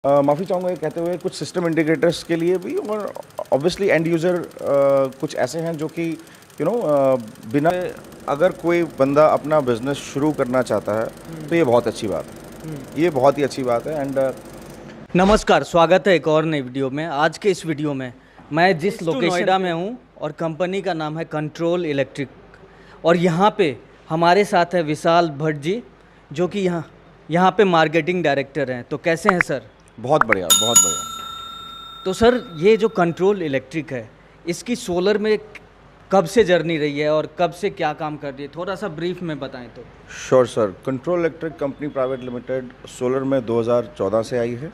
माफ़ी चाहूँगा ये कहते हुए कुछ सिस्टम इंटीग्रेटर्स के लिए भी और ऑब्वियसली एंड यूज़र कुछ ऐसे हैं जो कि बिना अगर कोई बंदा अपना बिजनेस शुरू करना चाहता है तो ये बहुत अच्छी बात है। ये बहुत ही अच्छी बात है एंड नमस्कार, स्वागत है एक और नई वीडियो में। आज के इस वीडियो में मैं जिस लोकेशन नोएडा में हूँ और कंपनी का नाम है कंट्रोल इलेक्ट्रिक, और यहाँ पे हमारे साथ है विशाल भट्ट जी, जो कि यहाँ पे मार्केटिंग डायरेक्टर हैं। तो कैसे हैं सर? बहुत बढ़िया, बहुत बढ़िया। तो सर, ये जो कंट्रोल इलेक्ट्रिक है, इसकी सोलर में कब से जर्नी रही है और कब से क्या काम कर रही है, थोड़ा सा ब्रीफ में बताएं तो। Sure sir. Control electric company private limited solar में 2014 से आई है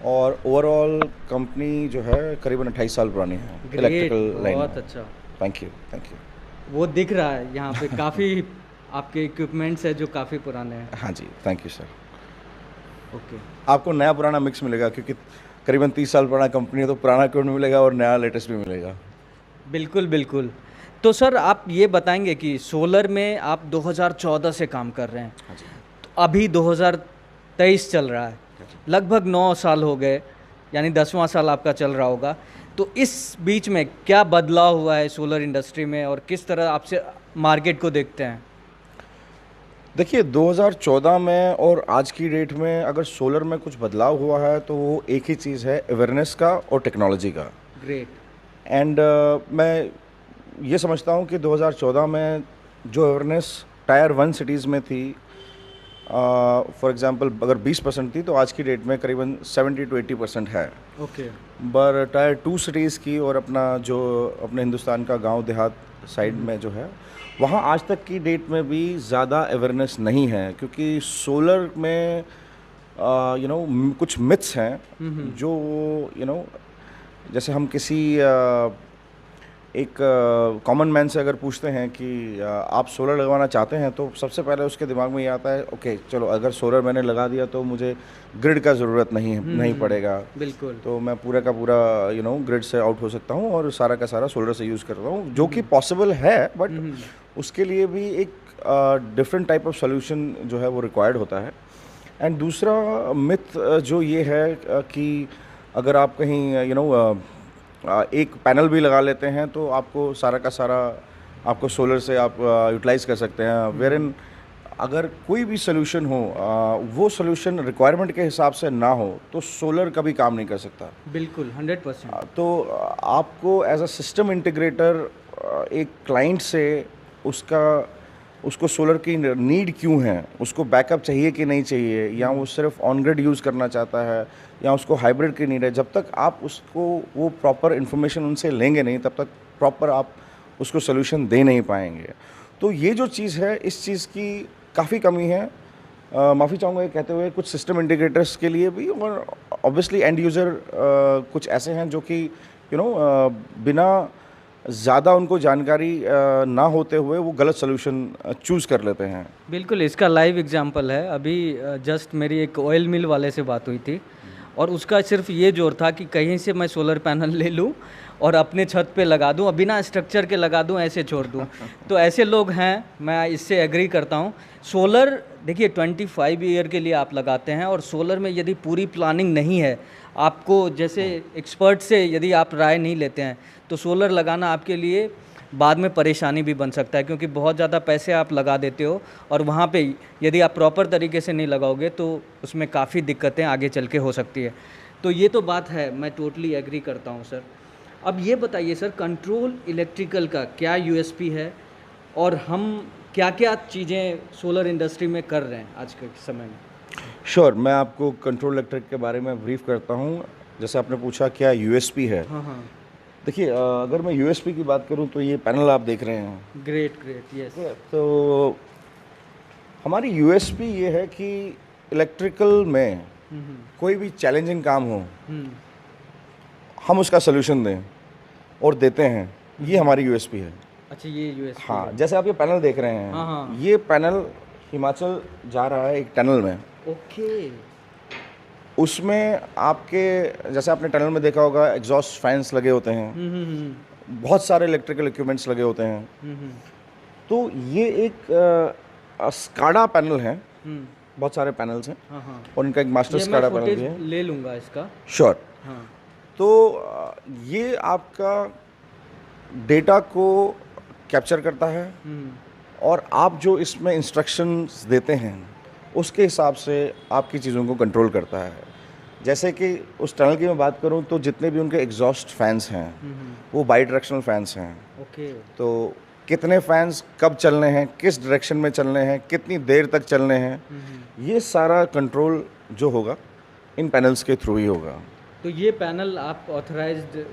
और ओवरऑल कंपनी जो है करीबन 28 साल पुरानी है इलेक्ट्रिकल लाइन। बहुत अच्छा, थैंक यू। वो दिख रहा है यहाँ पे काफ़ी आपके इक्विपमेंट्स है जो काफ़ी पुराने हैं। हाँ जी, थैंक यू सर। ओके, आपको नया पुराना मिक्स मिलेगा क्योंकि करीबन 30 साल पुराना कंपनी है तो पुराना इक्विपमेंट मिलेगा और नया लेटेस्ट भी मिलेगा। बिल्कुल बिल्कुल। तो सर, आप ये बताएंगे कि सोलर में आप 2014 से काम कर रहे हैं। हाँ जी। तो अभी 2023 चल रहा है, लगभग 9 साल हो गए, यानी 10वां साल आपका चल रहा होगा। तो इस बीच में क्या बदलाव हुआ है सोलर इंडस्ट्री में और किस तरह आपसे मार्केट को देखते हैं? देखिए 2014 में और आज की डेट में अगर सोलर में कुछ बदलाव हुआ है तो वो एक ही चीज़ है, अवेयरनेस का और टेक्नोलॉजी का। ग्रेट। एंड मैं ये समझता हूँ कि 2014 में जो अवेयरनेस टायर 1 सिटीज़ में थी, फॉर एग्जांपल अगर 20% थी तो आज की डेट में करीबन 70 to 80% है। ओके। पर टायर 2 सिटीज़ की और अपने हिंदुस्तान का गांव देहात साइड में जो है वहाँ आज तक की डेट में भी ज़्यादा अवेयरनेस नहीं है, क्योंकि सोलर में कुछ मिथ्स हैं जो जैसे हम किसी एक कॉमन मैन से अगर पूछते हैं कि आप सोलर लगवाना चाहते हैं तो सबसे पहले उसके दिमाग में ये आता है, ओके चलो अगर सोलर मैंने लगा दिया तो मुझे ग्रिड का ज़रूरत नहीं पड़ेगा। बिल्कुल। तो मैं पूरा का पूरा ग्रिड से आउट हो सकता हूँ और सारा का सारा सोलर से यूज़ कर रहा हूँ, जो कि पॉसिबल है, बट उसके लिए भी एक डिफरेंट टाइप ऑफ सोल्यूशन जो है वो रिक्वायर्ड होता है। एंड दूसरा मिथ जो ये है कि अगर आप कहीं एक पैनल भी लगा लेते हैं तो आपको सारा का सारा आपको सोलर से आप यूटिलाइज़ कर सकते हैं, वेरिन अगर कोई भी सोल्यूशन हो वो सोल्यूशन रिक्वायरमेंट के हिसाब से ना हो तो सोलर कभी काम नहीं कर सकता। बिल्कुल 100%। तो आपको एज अ सिस्टम इंटीग्रेटर एक क्लाइंट से उसको सोलर की नीड क्यों है, उसको बैकअप चाहिए कि नहीं चाहिए, या वो सिर्फ ऑन ग्रिड यूज़ करना चाहता है या उसको हाइब्रिड की नीड है, जब तक आप उसको वो प्रॉपर इन्फॉर्मेशन उनसे लेंगे नहीं तब तक प्रॉपर आप उसको सोल्यूशन दे नहीं पाएंगे। तो ये जो चीज़ है इस चीज़ की काफ़ी कमी है। माफ़ी चाहूँगा ये कहते हुए कुछ सिस्टम इंटीग्रेटर्स के लिए भी और ऑब्वियसली एंड यूज़र कुछ ऐसे हैं जो कि बिना ज़्यादा उनको जानकारी ना होते हुए वो गलत सोल्यूशन चूज़ कर लेते हैं। बिल्कुल, इसका लाइव एग्जांपल है। अभी जस्ट मेरी एक ऑयल मिल वाले से बात हुई थी और उसका सिर्फ ये जोर था कि कहीं से मैं सोलर पैनल ले लूँ और अपने छत पे लगा दूँ, बिना स्ट्रक्चर के लगा दूँ, ऐसे छोड़ दूँ। तो ऐसे लोग हैं, मैं इससे एग्री करता हूँ। सोलर देखिए 25 ईयर के लिए आप लगाते हैं और सोलर में यदि पूरी प्लानिंग नहीं है, आपको जैसे एक्सपर्ट से यदि आप राय नहीं लेते हैं तो सोलर लगाना आपके लिए बाद में परेशानी भी बन सकता है, क्योंकि बहुत ज़्यादा पैसे आप लगा देते हो और वहाँ पे यदि आप प्रॉपर तरीके से नहीं लगाओगे तो उसमें काफ़ी दिक्कतें आगे चल के हो सकती है। तो ये तो बात है, मैं टोटली एग्री करता हूँ सर। अब ये बताइए सर, कंट्रोल इलेक्ट्रिकल का क्या यूएसपी है और हम क्या क्या चीज़ें सोलर इंडस्ट्री में कर रहे हैं आज के समय में? श्योर, मैं आपको कंट्रोल इलेक्ट्रिक के बारे में ब्रीफ करता हूँ। जैसे आपने पूछा क्या यूएसपी है। हाँ। देखिए अगर मैं यूएसपी की बात करूं तो ये पैनल आप देख रहे हैं। Great, yes. तो हमारी यूएसपी ये है कि इलेक्ट्रिकल में कोई भी चैलेंजिंग काम हो हम उसका सोल्यूशन दें और देते हैं, ये हमारी यूएसपी है। अच्छा, ये यूएसपी हाँ, है। जैसे आप ये पैनल देख रहे हैं। हाँ। ये पैनल हिमाचल जा रहा है एक टनल में। ओके। उसमें आपके जैसे आपने टनल में देखा होगा एग्जॉस्ट फैंस लगे होते हैं, बहुत सारे इलेक्ट्रिकल इक्विपमेंट्स लगे होते हैं। तो ये एक स्काडा पैनल है बहुत सारे पैनल्स हैं हाँ हाँ, और इनका एक मास्टर ये मैं स्काडा पैनल फुटेज भी है। ले लूँगा इसका। श्योर। हाँ। तो ये आपका डेटा को कैप्चर करता है और आप जो इसमें इंस्ट्रक्शंस देते हैं उसके हिसाब से आपकी चीज़ों को कंट्रोल करता है। जैसे कि उस टनल की मैं बात करूं तो जितने भी उनके एग्जॉस्ट फैंस हैं वो बाई डायरेक्शनल फैंस हैं। ओके। तो कितने फैंस कब चलने हैं, किस डायरेक्शन में चलने हैं, कितनी देर तक चलने हैं, ये सारा कंट्रोल जो होगा इन पैनल्स के थ्रू ही होगा। तो ये पैनल आप ऑथराइज्ड?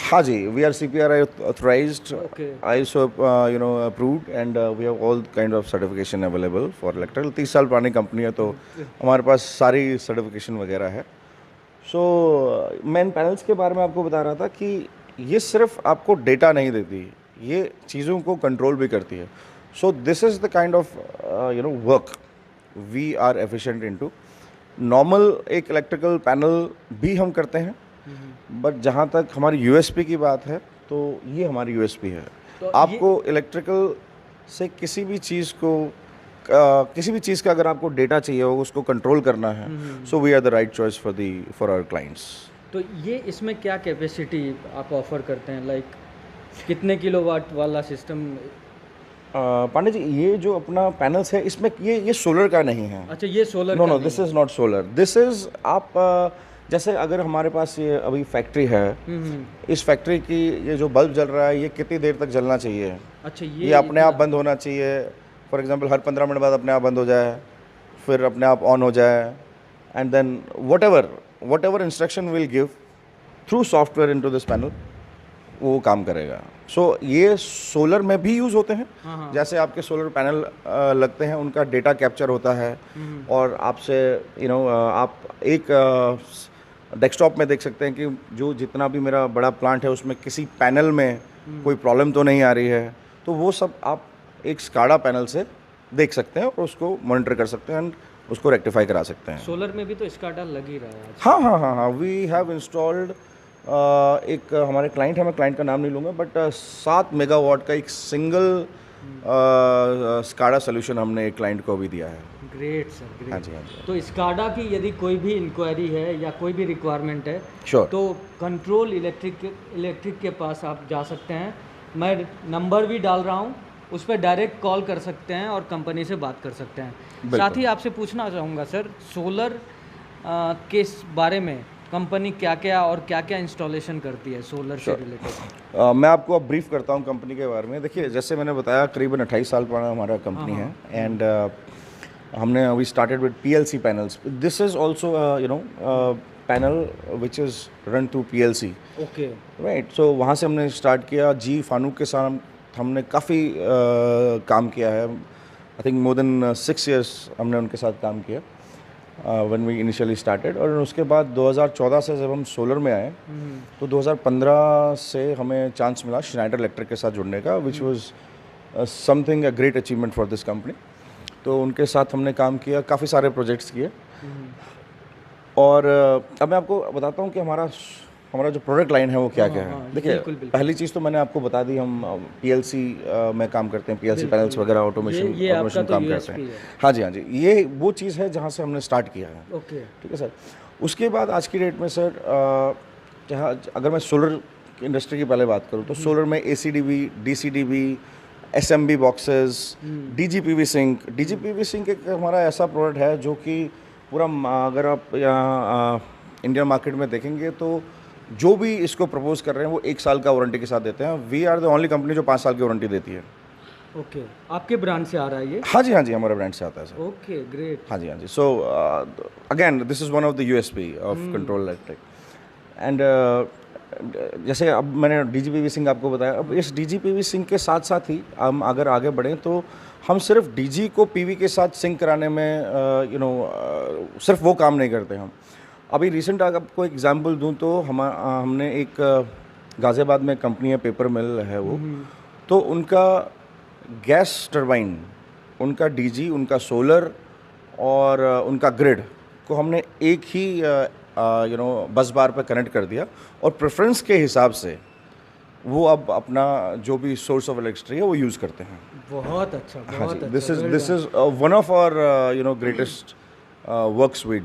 हाँ जी, we are CPRI authorized, Okay. ISO approved and we have all kind of certification available for electrical। 30 साल पुरानी कंपनी है तो हमारे पास सारी सर्टिफिकेशन वगैरह है। सो मैं इन पैनल्स के बारे में आपको बता रहा था कि ये सिर्फ आपको डेटा नहीं देती, ये चीज़ों को कंट्रोल भी करती है। So this is the kind of work we are efficient into. Normal एक इलेक्ट्रिकल पैनल भी हम करते हैं, बट जहाँ तक हमारी यूएसपी की बात है तो ये हमारी यूएसपी है। तो आपको इलेक्ट्रिकल से किसी भी चीज़ का अगर आपको डेटा चाहिए हो, उसको कंट्रोल करना है, so we are the right choice for our clients. तो ये इसमें क्या कैपेसिटी आप ऑफर करते हैं, लाइक कितने किलोवाट वाला सिस्टम? पांडे जी, ये जो अपना पैनल्स है इसमें ये सोलर का नहीं है। अच्छा, ये सोलर नो का नो, नहीं this is not solar. This is आप जैसे अगर हमारे पास ये अभी फैक्ट्री है, इस फैक्ट्री की ये जो बल्ब जल रहा है ये कितनी देर तक जलना चाहिए? अच्छा, ये अपने आप बंद होना चाहिए। फॉर एग्जांपल हर 15 मिनट बाद अपने आप बंद हो जाए, फिर अपने आप ऑन हो जाए, and then whatever instruction will give through software into this panel, वो काम करेगा। सो ये सोलर में भी यूज़ होते हैं। जैसे आपके सोलर पैनल लगते हैं, उनका डेटा कैप्चर होता है और आपसे आप एक डेस्कटॉप में देख सकते हैं कि जो जितना भी मेरा बड़ा प्लांट है उसमें किसी पैनल में कोई प्रॉब्लम तो नहीं आ रही है, तो वो सब आप एक स्काडा पैनल से देख सकते हैं और उसको मॉनिटर कर सकते हैं एंड उसको रेक्टिफाई करा सकते हैं। सोलर में भी तो स्काडा लग ही रहा है। हाँ, वी हैव इंस्टॉल्ड एक हमारे क्लाइंट है, मैं क्लाइंट का नाम नहीं लूँगा, बट 7 मेगावाट का एक सिंगल स्काडा सोल्यूशन हमने एक क्लाइंट को भी दिया है। Great sir, great. हाँ जी, हाँ जी। तो स्काडा की यदि कोई भी इंक्वायरी है या कोई भी रिक्वायरमेंट है, Sure. तो कंट्रोल इलेक्ट्रिक के पास आप जा सकते हैं। मैं नंबर भी डाल रहा हूँ, उस पर डायरेक्ट कॉल कर सकते हैं और कंपनी से बात कर सकते हैं। साथ ही आपसे पूछना चाहूँगा सर, सोलर के बारे में कंपनी क्या क्या और क्या क्या इंस्टॉलेशन करती है सोलर से रिलेटेड? मैं आपको अब ब्रीफ करता हूँ कंपनी के बारे में। देखिए, जैसे मैंने बताया करीबन 28 साल पुराना हमारा कंपनी है, एंड हमने अभी started with PLC panels. This is also panel which is run through PLC। Okay, right. So वहाँ से हमने स्टार्ट किया। जी फानूक के साथ हमने काफ़ी काम किया है। I think more than 6 years हमने उनके साथ काम किया व्हेन वी इनिशियली स्टार्टेड। और उसके बाद 2014 से जब हम सोलर में आए तो 2015 से हमें चांस मिला श्नाइडर इलेक्ट्रिक के साथ जुड़ने का, which was something a great achievement for this company. तो उनके साथ हमने काम किया, काफ़ी सारे प्रोजेक्ट्स किए। और अब मैं आपको बताता हूँ कि हमारा जो प्रोडक्ट लाइन है वो क्या क्या है। देखिए, पहली चीज़ तो मैंने आपको बता दी, हम PLC में काम करते हैं, PLC पैनल्स वगैरह ऑटोमेशन काम करते हैं। हाँ जी, हाँ जी, ये वो चीज़ है जहाँ से हमने स्टार्ट किया है। ओके, ठीक है सर। उसके बाद आज की डेट में सर, अगर मैं सोलर इंडस्ट्री की पहले बात करूँ तो सोलर में ACDB, DCDB, SMB boxes, DGPV sync. DGPV sync एक हमारा ऐसा प्रोडक्ट है जो कि पूरा, अगर आप यहाँ इंडियन मार्केट में देखेंगे तो जो भी इसको प्रपोज कर रहे हैं वो 1 साल का वारंटी के साथ देते हैं। We are the only company जो 5 साल की वारंटी देती है। ओके, आपके ब्रांड से आ रहा है ये? हाँ जी, हाँ जी, हमारे ब्रांड से आता है सर। Okay, great. हाँ जी, हाँ जी। So again this is one of the USP of control electric. And जैसे अब मैंने DGPV सिंक आपको बताया, अब इस DGPV सिंक के साथ साथ ही हम अगर आगे बढ़ें तो हम सिर्फ DG को PV के साथ सिंक कराने में सिर्फ वो काम नहीं करते हम। अभी रिसेंट आपको एग्जांपल दूं तो हमने एक गाज़ियाबाद में कंपनी है, पेपर मिल है वो, तो उनका गैस टरबाइन, उनका DG, उनका सोलर और उनका ग्रिड को हमने एक ही बस बार पे कनेक्ट कर दिया और प्रेफरेंस के हिसाब से वो अब अपना जो भी सोर्स ऑफ इलेक्ट्रिसिटी है वो यूज़ करते हैं। बहुत अच्छा, बहुत अच्छा। This is one of our greatest works we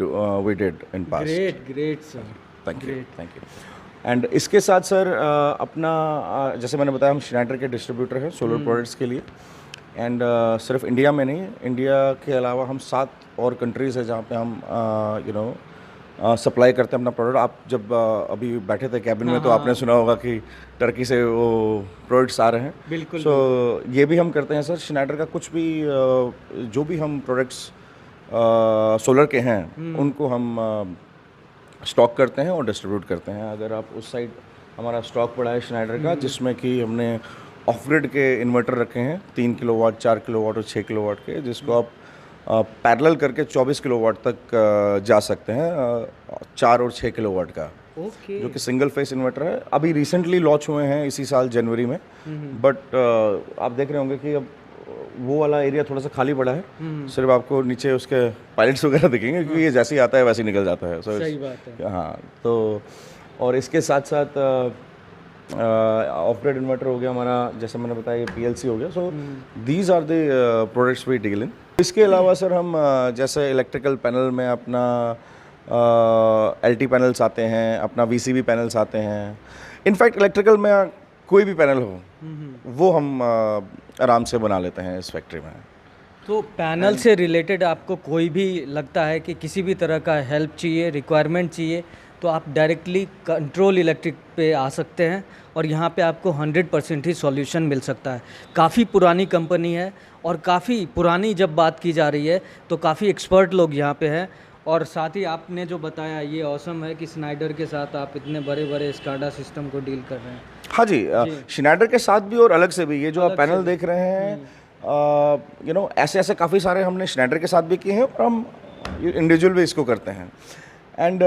did in past. Great sir. Thank you. And इसके साथ सर अपना जैसे मैंने बताया हम श्नाइडर के डिस्ट्रीब्यूटर हैं सोलर प्रोडक्ट्स के लिए। एंड सिर्फ इंडिया में नहीं, इंडिया के अलावा हम 7 और कंट्रीज़ हैं जहाँ पे हम सप्लाई करते हैं अपना प्रोडक्ट। आप जब अभी बैठे थे कैबिन में तो आपने सुना होगा कि टर्की से वो प्रोडक्ट्स आ रहे हैं। बिल्कुल। सो ये भी हम करते हैं सर। श्नाइडर का कुछ भी जो भी हम प्रोडक्ट्स सोलर के हैं उनको हम स्टॉक करते हैं और डिस्ट्रीब्यूट करते हैं। अगर आप उस साइड हमारा स्टॉक पड़ा है श्नाइडर का, जिसमें कि हमने ऑफ ग्रिड के इन्वर्टर रखे हैं 3 किलोवाट, 4 किलोवाट और 6 किलोवाट के, जिसको आप पैरेलल करके 24 किलोवाट तक जा सकते हैं 4 और 6 किलोवाट का। ओके। जो कि सिंगल फेस इन्वर्टर है। अभी रिसेंटली लॉन्च हुए हैं इसी साल जनवरी में, बट आप देख रहे होंगे कि अब वो वाला एरिया थोड़ा सा खाली पड़ा है। सिर्फ आपको नीचे उसके पायलट्स वगैरह दिखेंगे क्योंकि ये जैसे ही आता है वैसे ही निकल जाता है। सही बात है। हाँ, तो और इसके साथ साथ ऑफ ग्रिड इन्वर्टर हो गया हमारा, जैसे मैंने बताया ये PLC हो गया। So these are the products we deal in. इसके अलावा सर हम जैसे इलेक्ट्रिकल पैनल में अपना LT पैनल्स आते हैं, अपना VCB पैनल्स आते हैं। इनफैक्ट इलेक्ट्रिकल में कोई भी पैनल हो वो हम आराम से बना लेते हैं इस फैक्ट्री में। तो पैनल से रिलेटेड आपको कोई भी लगता है कि किसी भी तरह का हेल्प चाहिए, रिक्वायरमेंट चाहिए, तो आप डायरेक्टली कंट्रोल इलेक्ट्रिक पे आ सकते हैं और यहाँ पे आपको 100% ही सॉल्यूशन मिल सकता है। काफ़ी पुरानी कंपनी है और काफ़ी पुरानी जब बात की जा रही है तो काफ़ी एक्सपर्ट लोग यहाँ पे हैं। और साथ ही आपने जो बताया ये ऑसम है कि श्नाइडर के साथ आप इतने बड़े बड़े स्काडा सिस्टम को डील कर रहे हैं। हाँ जी, श्नाइडर के साथ भी और अलग से भी। ये जो आप पैनल देख रहे हैं ऐसे ऐसे काफ़ी सारे हमने श्नाइडर के साथ भी किए हैं और हम इंडिविजुअल भी इसको करते हैं। एंड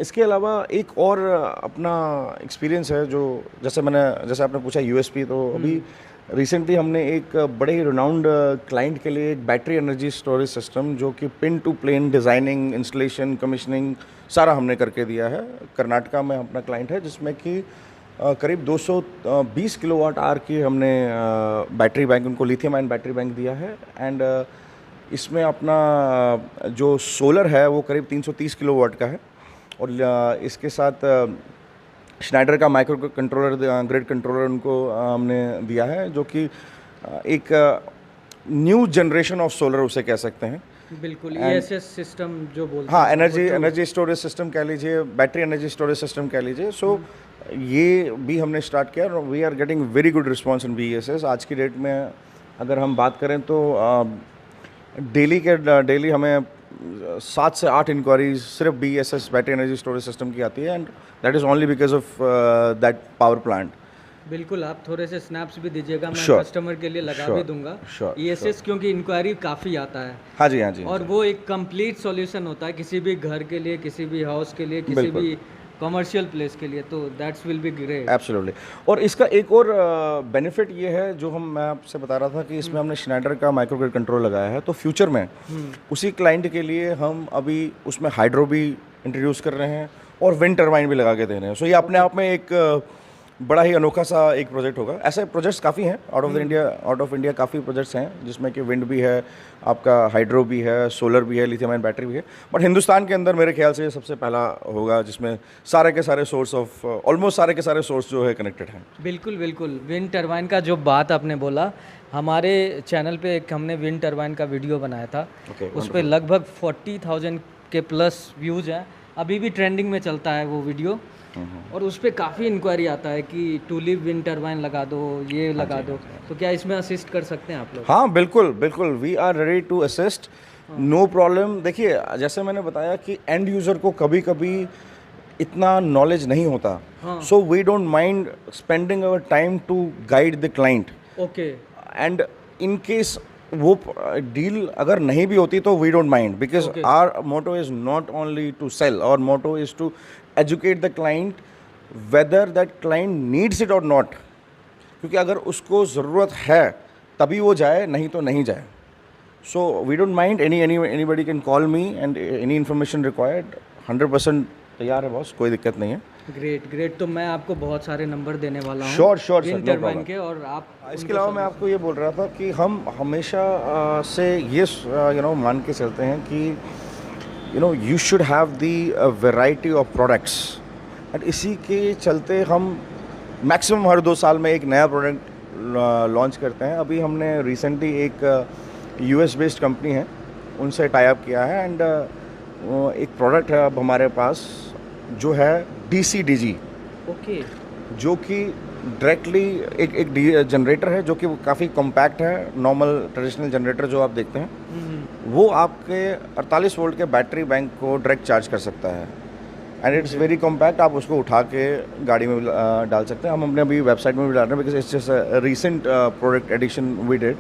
इसके अलावा एक और अपना एक्सपीरियंस है जो जैसे आपने पूछा USP, तो अभी रिसेंटली हमने एक बड़े ही रिनाउंड क्लाइंट के लिए एक बैटरी एनर्जी स्टोरेज सिस्टम जो कि pin to plan designing, installation, commissioning सारा हमने करके दिया है। कर्नाटका में अपना क्लाइंट है जिसमें कि करीब 220 किलोवाट आवर की हमने बैटरी बैंक, उनको लिथियम आयन बैटरी बैंक दिया है। एंड इसमें अपना जो सोलर है वो करीब 330 किलोवाट का है और इसके साथ श्नाइडर का माइक्रो कंट्रोलर, ग्रिड कंट्रोलर उनको हमने दिया है जो कि एक न्यू जनरेशन ऑफ सोलर उसे कह सकते हैं। बिल्कुल, ESS सिस्टम जो बोलते हैं। हाँ, एनर्जी स्टोरेज सिस्टम कह लीजिए, बैटरी एनर्जी स्टोरेज सिस्टम कह लीजिए। सो ये भी हमने स्टार्ट किया और we are getting very good response in BESS। आज की डेट में अगर हम बात करें तो डेली हमें 7 से 8 इंक्वायरीज सिर्फ BESS battery energy storage system की आती है। And that is only because of that power plant. बिल्कुल, आप थोड़े से स्नैप्स भी दीजिएगा, मैं Sure. कस्टमर के लिए लगा Sure. भी दूंगा। Sure. ESS क्योंकि इंक्वायरी काफ़ी आता है। हाँ जी, हाँ जी। और वो एक कंप्लीट सॉल्यूशन होता है किसी भी घर के लिए, किसी भी हाउस के लिए, किसी बिल्कुल। भी कमर्शियल प्लेस के लिए, तो that's will be great. Absolutely. और इसका एक और बेनिफिट ये है जो मैं आपसे बता रहा था कि इसमें हमने श्नाइडर का माइक्रोग्रिड कंट्रोल लगाया है, तो फ्यूचर में उसी क्लाइंट के लिए हम अभी उसमें हाइड्रो भी इंट्रोड्यूस कर रहे हैं और विंड टर्बाइन भी लगा के दे रहे हैं। सो ये अपने आप में एक बड़ा ही अनोखा सा एक प्रोजेक्ट होगा। ऐसे प्रोजेक्ट्स काफ़ी हैं आउट ऑफ इंडिया काफ़ी प्रोजेक्ट्स हैं जिसमें कि विंड भी है, आपका हाइड्रो भी है, सोलर भी है, लिथियम आयन बैटरी भी है। बट हिंदुस्तान के अंदर मेरे ख्याल से ये सबसे पहला होगा जिसमें सारे के सारे सोर्स ऑफ ऑलमोस्ट सारे के सारे सोर्स जो है कनेक्टेड हैं। बिल्कुल बिल्कुल। विंड टर्बाइन का जो बात आपने बोला, हमारे चैनल पे एक हमने विंड टर्बाइन का वीडियो बनाया था। उस पर लगभग 40,000 के प्लस व्यूज़ हैं। अभी भी ट्रेंडिंग में चलता है वो वीडियो और उस पर काफ़ी इंक्वायरी आता है कि टूलिप विंड टर्बाइन लगा दो, ये लगा दो। तो क्या इसमें असिस्ट कर सकते हैं आप लोग? हाँ, बिल्कुल बिल्कुल, we are ready to assist, no problem. देखिए, जैसे मैंने बताया कि एंड यूज़र को कभी कभी इतना नॉलेज नहीं होता, so we don't mind spending our time to guide the client. Okay. And in case वो डील अगर नहीं भी होती तो we don't mind, because our motto is not only to sell, our motto is to educate the client whether that client needs it or not. क्योंकि अगर उसको ज़रूरत है तभी वो जाए, नहीं तो नहीं जाए। So we don't mind, anybody can call me and any information required, 100% तैयार है बॉस, कोई दिक्कत नहीं है। Great great. तो मैं आपको बहुत सारे नंबर देने वाला हूँ sure sir, wind no turbine problem के। और आप इसके अलावा मैं आपको ये बोल रहा था कि हम हमेशा से ये मान के चलते हैं कि you should have the variety of products. And इसी के चलते हम मैक्सिमम हर 2 साल में एक नया प्रोडक्ट लॉन्च करते हैं. अभी हमने रिसेंटली एक US बेस्ड कंपनी है उनसे टाई अप किया है, एंड एक प्रोडक्ट है अब हमारे पास जो है DCDG, ओके, जो कि डायरेक्टली एक जनरेटर है जो कि काफ़ी कॉम्पैक्ट है. नॉर्मल ट्रेडिशनल जनरेटर जो आप देखते हैं वो आपके 48 वोल्ट के बैटरी बैंक को डायरेक्ट चार्ज कर सकता है, एंड इट्स वेरी कॉम्पैक्ट. आप उसको उठा के गाड़ी में डाल सकते हैं. हम अपने अभी वेबसाइट में भी डाल रहे हैं because it's just recent product addition we did.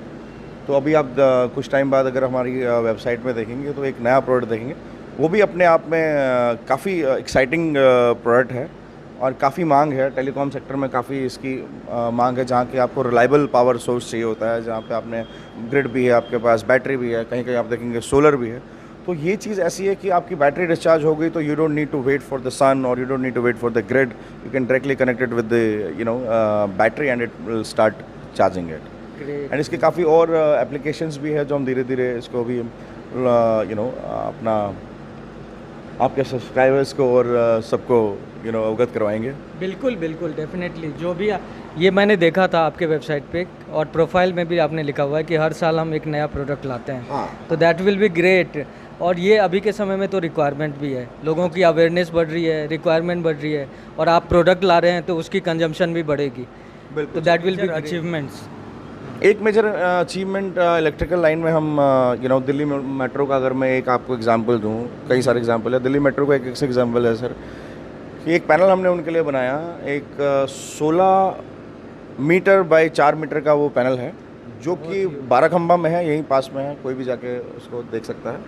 तो अभी आप कुछ टाइम बाद अगर हमारी वेबसाइट में देखेंगे तो एक नया प्रोडक्ट देखेंगे. वो भी अपने आप में काफ़ी एक्साइटिंग प्रोडक्ट है और काफ़ी मांग है. टेलीकॉम सेक्टर में काफ़ी इसकी मांग है, जहाँ कि आपको रिलायबल पावर सोर्स चाहिए होता है, जहाँ पे आपने ग्रिड भी है, आपके पास बैटरी भी है, कहीं कहीं आप देखेंगे सोलर भी है. तो ये चीज़ ऐसी है कि आपकी बैटरी डिस्चार्ज हो गई तो you don't need to wait for the sun और you don't need to wait for the grid. You can directly connected with the battery and it will start charging it. And इसके काफ़ी और applications भी है जो हम धीरे धीरे इसको भी अपना आपके सब्सक्राइबर्स को और सबको अवगत करवाएंगे. बिल्कुल बिल्कुल, डेफिनेटली. जो भी ये मैंने देखा था आपके वेबसाइट पे, और प्रोफाइल में भी आपने लिखा हुआ है कि हर साल हम एक नया प्रोडक्ट लाते हैं. हाँ. तो दैट विल बी ग्रेट. और ये अभी के समय में तो रिक्वायरमेंट भी है, लोगों की अवेयरनेस बढ़ रही है, रिक्वायरमेंट बढ़ रही है, और आप प्रोडक्ट ला रहे हैं तो उसकी कंजम्पशन भी बढ़ेगी. तो दैट विल बी अचीवमेंट्स. एक मेजर अचीवमेंट इलेक्ट्रिकल लाइन में हम दिल्ली मेट्रो का अगर मैं एक आपको एग्जांपल दूं, कई सारे एग्जांपल है. दिल्ली मेट्रो का एक एग्जांपल है सर कि एक पैनल हमने उनके लिए बनाया. एक 16 मीटर बाय 4 मीटर का वो पैनल है जो कि 12 खंबा में है, यहीं पास में है, कोई भी जाके उसको देख सकता है.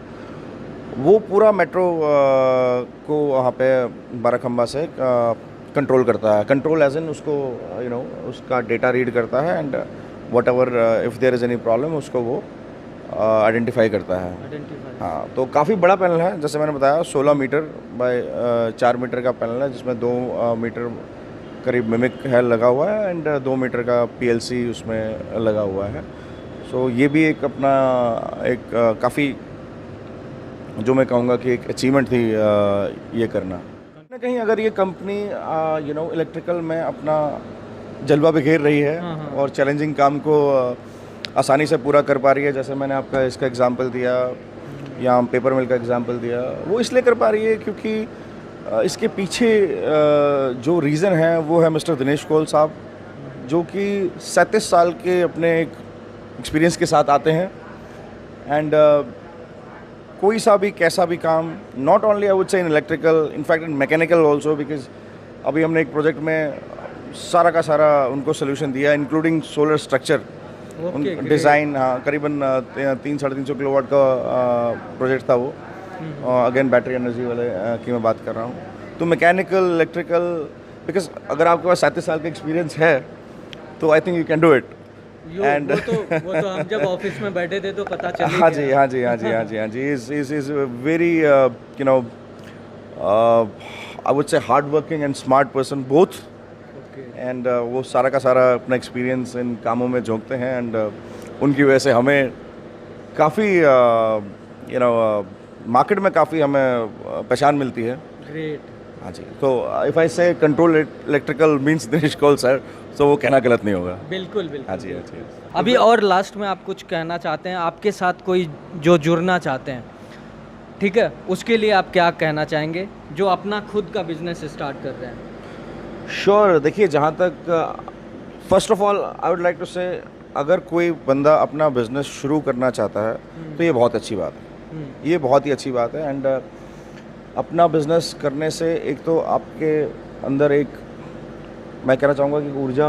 वो पूरा मेट्रो को वहाँ पे 12 खंबा से कंट्रोल करता है. कंट्रोल एज इन उसको उसका डेटा रीड करता है and whatever if there is any problem उसको वो आइडेंटिफाई करता है. हाँ, तो काफ़ी बड़ा पैनल है. जैसे मैंने बताया 16 मीटर बाय 4 मीटर का पैनल है, जिसमें 2 मीटर करीब मिमिक है लगा हुआ है एंड 2 मीटर का PLC उसमें लगा हुआ है. सो ये भी एक अपना एक काफ़ी जो मैं कहूँगा कि एक अचीवमेंट थी ये करना. कहीं अगर ये कंपनी इलेक्ट्रिकल में अपना जलवा बिखेर रही है और चैलेंजिंग काम को आसानी से पूरा कर पा रही है, जैसे मैंने आपका इसका एग्जांपल दिया या पेपर मिल का एग्जांपल दिया, वो इसलिए कर पा रही है क्योंकि इसके पीछे जो रीज़न है वो है मिस्टर दिनेश कोल साहब, जो कि 37 साल के अपने एक एक्सपीरियंस के साथ आते हैं. एंड कोई सा भी कैसा भी काम, नॉट ओनली आई वुड से in electrical, in fact in mechanical also, because अभी हमने एक प्रोजेक्ट में सारा का सारा उनको सोल्यूशन दिया इंक्लूडिंग सोलर स्ट्रक्चर डिज़ाइन. हाँ, करीबन 300-350 किलोवाट का प्रोजेक्ट था वो. अगेन बैटरी एनर्जी वाले की मैं बात कर रहा हूँ. तो मैकेनिकल, इलेक्ट्रिकल, बिकॉज अगर आपके पास 37 साल का एक्सपीरियंस है तो I think you can do it. And वो तो हम जब ऑफिस में बैठे थे तो पता चल हाँ जी, हाँ जी, हाँ जी, हाँ जी, हाँ जी. Is very I would say hard working and smart person both. And वो सारा का सारा अपना एक्सपीरियंस इन कामों में झोंकते हैं एंड उनकी वजह से हमें काफ़ी मार्केट में काफ़ी हमें पहचान मिलती है. ग्रेट. हाँ जी. तो इफ़ आई से control electrical means Dinesh Cole sir, तो वो कहना गलत नहीं होगा. बिल्कुल बिल्कुल. हाँ जी, हाँ जी. अभी और लास्ट में आप कुछ कहना चाहते हैं, आपके साथ कोई जो जुड़ना चाहते हैं, ठीक है, उसके लिए आप क्या कहना चाहेंगे जो अपना खुद का बिजनेस स्टार्ट कर रहे हैं? श्योर. देखिए, जहाँ तक first of all I would like to say, अगर कोई बंदा अपना बिजनेस शुरू करना चाहता है तो ये बहुत अच्छी बात है. ये बहुत ही अच्छी बात है. एंड अपना बिजनेस करने से एक तो आपके अंदर एक, मैं कहना चाहूँगा कि ऊर्जा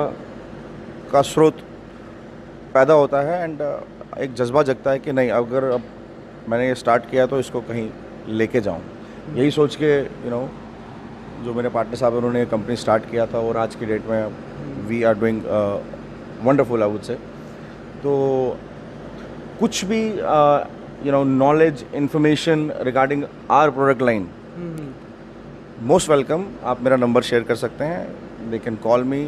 का स्रोत पैदा होता है एंड एक जज्बा जगता है कि नहीं, अगर अब मैंने ये स्टार्ट किया तो इसको कहीं लेके जाऊँ. यही सोच के जो मेरे पार्टनर साहब हैं उन्होंने कंपनी स्टार्ट किया था और आज की डेट में we are doing wonderful I would say. तो कुछ भी knowledge, information regarding our product line, most welcome. आप मेरा नंबर शेयर कर सकते हैं. They can call me.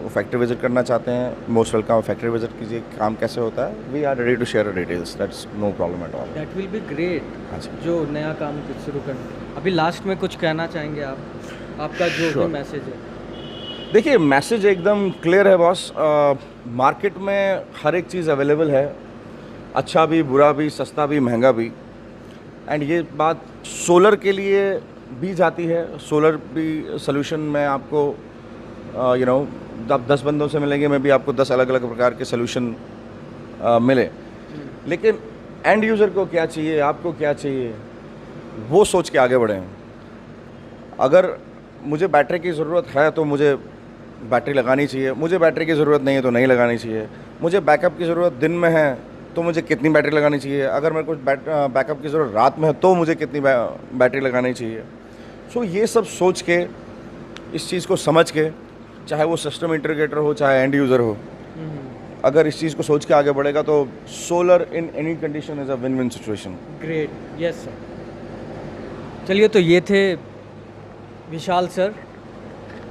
वो फैक्ट्री विजिट करना चाहते हैं, मोस्ट वेलकम, फैक्ट्री विजिट कीजिए, काम कैसे होता है, we are ready to share details, that's no problem at all. That will be great. हाँ जी। जो नया काम कुछ शुरू करना, अभी लास्ट में कुछ कहना चाहेंगे आप, आपका जो भी मैसेज है? देखिए, मैसेज एकदम क्लियर है बॉस। मार्केट में हर एक चीज़ अवेलेबल है, अच्छा भी, बुरा भी, सस्ता भी, महंगा भी। एंड ये बात सोलर के लिए भी जाती है। सोलर भी सोल्यूशन में आपको यू नो आप 10 बंदों से मिलेंगे, मैं भी आपको 10 अलग अलग प्रकार के सोल्यूशन मिले। लेकिन एंड यूज़र को क्या चाहिए, आपको क्या चाहिए, वो सोच के आगे बढ़ें। अगर मुझे बैटरी की ज़रूरत है तो मुझे बैटरी लगानी चाहिए, मुझे बैटरी की ज़रूरत नहीं है तो नहीं लगानी चाहिए। मुझे बैकअप की ज़रूरत दिन में है तो मुझे कितनी बैटरी लगानी चाहिए, अगर मेरे को बैकअप की ज़रूरत रात में है तो मुझे कितनी बैटरी लगानी चाहिए। सो ये सब सोच के, इस चीज़ को समझ के, चाहे वो सिस्टम इंटीग्रेटर हो चाहे एंड यूज़र हो, अगर इस चीज़ को सोच के आगे बढ़ेगा तो solar in any condition is a win win situation. Great, yes sir. चलिए, तो ये थे विशाल सर।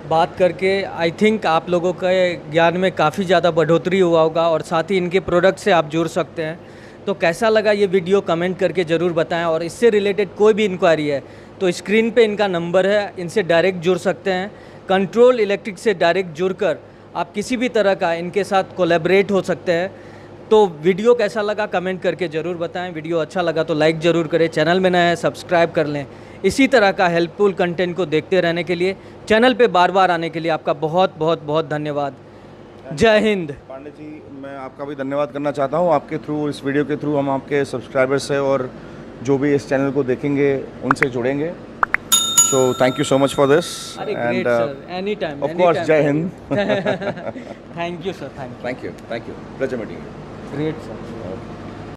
बात करके आई थिंक आप लोगों के ज्ञान में काफ़ी ज़्यादा बढ़ोतरी हुआ होगा और साथ ही इनके प्रोडक्ट से आप जुड़ सकते हैं। तो कैसा लगा ये वीडियो कमेंट करके ज़रूर बताएं, और इससे रिलेटेड कोई भी इंक्वायरी है तो स्क्रीन पे इनका नंबर है, इनसे डायरेक्ट जुड़ सकते हैं। कंट्रोल इलेक्ट्रिक से डायरेक्ट जुड़कर आप किसी भी तरह का इनके साथ कोलैबोरेट हो सकते हैं। तो वीडियो कैसा लगा कमेंट करके ज़रूर बताएं। वीडियो अच्छा लगा तो लाइक ज़रूर करें, चैनल में नया है सब्सक्राइब कर लें। इसी तरह का हेल्पफुल कंटेंट को देखते रहने के लिए, चैनल पे बार बार आने के लिए आपका बहुत बहुत बहुत धन्यवाद। जय हिंद। पांडे जी, मैं आपका भी धन्यवाद करना चाहता हूँ। आपके थ्रू, इस वीडियो के थ्रू हम आपके सब्सक्राइबर्स से और जो भी इस चैनल को देखेंगे उनसे जुड़ेंगे। So thank you so much for this and any time, of course, जय हिंद। Thank you sir, thank thank you, pleasure meeting you. You. Great sir.